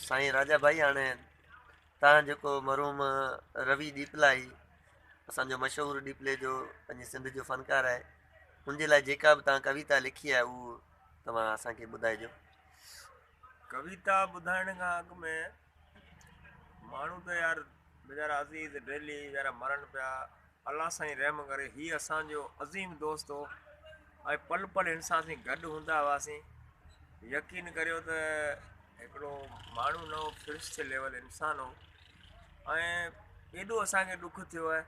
साईं राजा भाई हाणे तव्हां जेको मरहूम रवि दीपलाई असांजो मशहूरु डीपले जो पंहिंजे सिंध जो फ़नकार आहे, हुनजे लाइ जेका बि तव्हां कविता लिखी आहे उहो तव्हां असांखे ॿुधाइजो। कविता ॿुधाइण खां अॻु में माण्हू त यार वीचारा अज़ीज़ डेली वीचारा मरनि पिया। अलाह साईं रहम करे, हीअ असांजो अज़ीम दोस्त हो ऐं पल पल हिन सां असीं गॾु हूंदा हुआसीं। यकीन करियो त हिकिड़ो माण्हू न हो, फ़िरिश्ते लेवल इंसानु हो। ऐं एॾो असांखे ॾुख थियो आहे,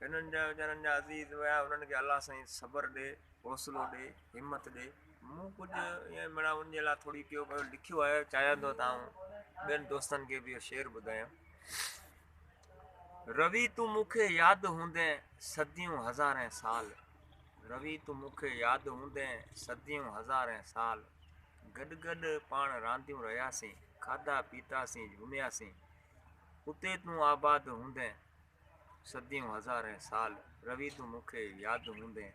हिननि जा वीचारनि जा अज़ीज़ हुया, उन्हनि खे अलाह साईं सब्र ॾे, हौसलो ॾे, हिमत ॾे। मूं कुझु ईअं माना उनजे लाइ थोरी पियो पियो लिखियो आहे, चाहियां थो तव्हां ॿियनि दोस्तनि खे बि इहो शेर ॿुधायां। रवि तूं मूंखे यादि हूंदे सदियूं हज़ारें साल, रवि तूं मूंखे यादि हूंदे सदियूं हज़ारें साल, गॾु गॾु पाण रांदियूं रहियासीं, खाधा पीतासीं झूमियासीं, उते तूं आबाद हूंदे सदियूं हज़ारें साल, रवि तूं मूंखे यादि हूंदे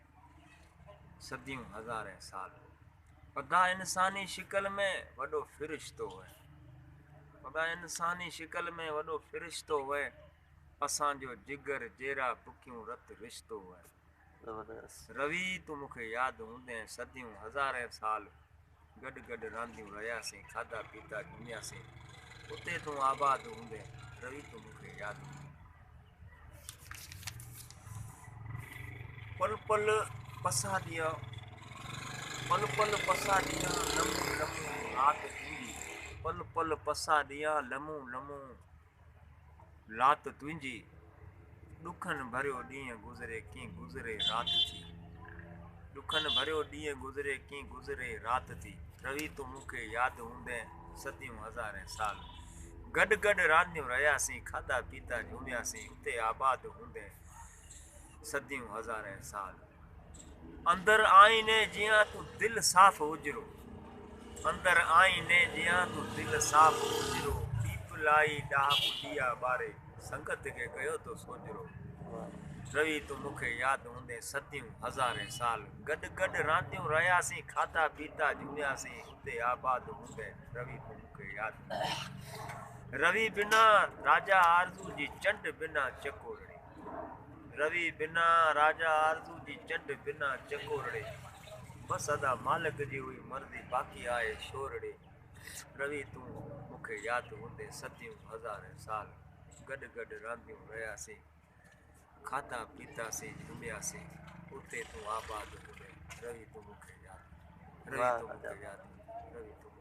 सदियूं हज़ारें साल। अदा इंसानी शिकल में वॾो फ़िरिश्तो हुए, अदा इंसानी शिकल में वॾो फ़िरिश्तो हुए, असांजो जिगर जहिड़ा बुकियूं रत रिश्तो हुए। ज़बरदस्त। रवि तूं मूंखे यादि हूंदे सदियूं हज़ारें साल, गॾु गॾु रांदियूं रहियासीं, खाधा पीता झूमियासीं, उते तूं आबाद हूंदे, रवि तूं मूंखे यादि हूंदे। पल पल पसाॾिया, पल पल पसाॾिया लम्हूं लम्हूं राति तुंहिंजी, पल पल पसाॾिया लम्हूं लम्हूं लात तुंहिंजी, ॾुखनि भरियो ॾींहुं गुज़रे कीअं गुज़रे राति थी, ॾुखनि भरियो ॾींहुं गुज़रे कीअं गुज़रे राति थी, रवि तूं मूंखे यादि हूंदे सदियूं हज़ारें साल, गॾु गॾु रांदियूं रहियासीं, खाधा पीता झूमियासीं, उते आबाद हूंदे सदियूं हज़ारें साल। अंदर आईने जियां तूं दिलि साफ़ हुजरो, अंदर आईने जियां तूं दिलि साफ़ हुजरो, दीप लाई ॾाहु ॾिया ॿारे, संगत खे कयो तो सोजरो, रवि तूं मूंखे यादि हूंदे सदियूं हज़ारें साल, गॾु गॾु रांदियूं रहियासीं, खाधा पीता झूमियासीं, उते आबाद हूंदे, रवि तूं मूंखे यादि हूंदे। रवि बिना राजा आरज़ू जी चंड बिना चकोरड़ी, रवि बिना राजा आरज़ू जी चंड बिना चकोरड़े, बस अदा मालिक जी हुई मर्ज़ी बाक़ी आहे शोरड़े, रवि तूं मूंखे यादि हूंदे सदियूं हज़ारें साल, गॾु गॾु रांदियूं रहियासीं, खाधा पीतासीं झूमियासीं, उते तूं आबाद हूंदे, रवि तूं मूंखे यादि, रवि वाह तूं राजा मूंखे वाह। यादि, रवि तूं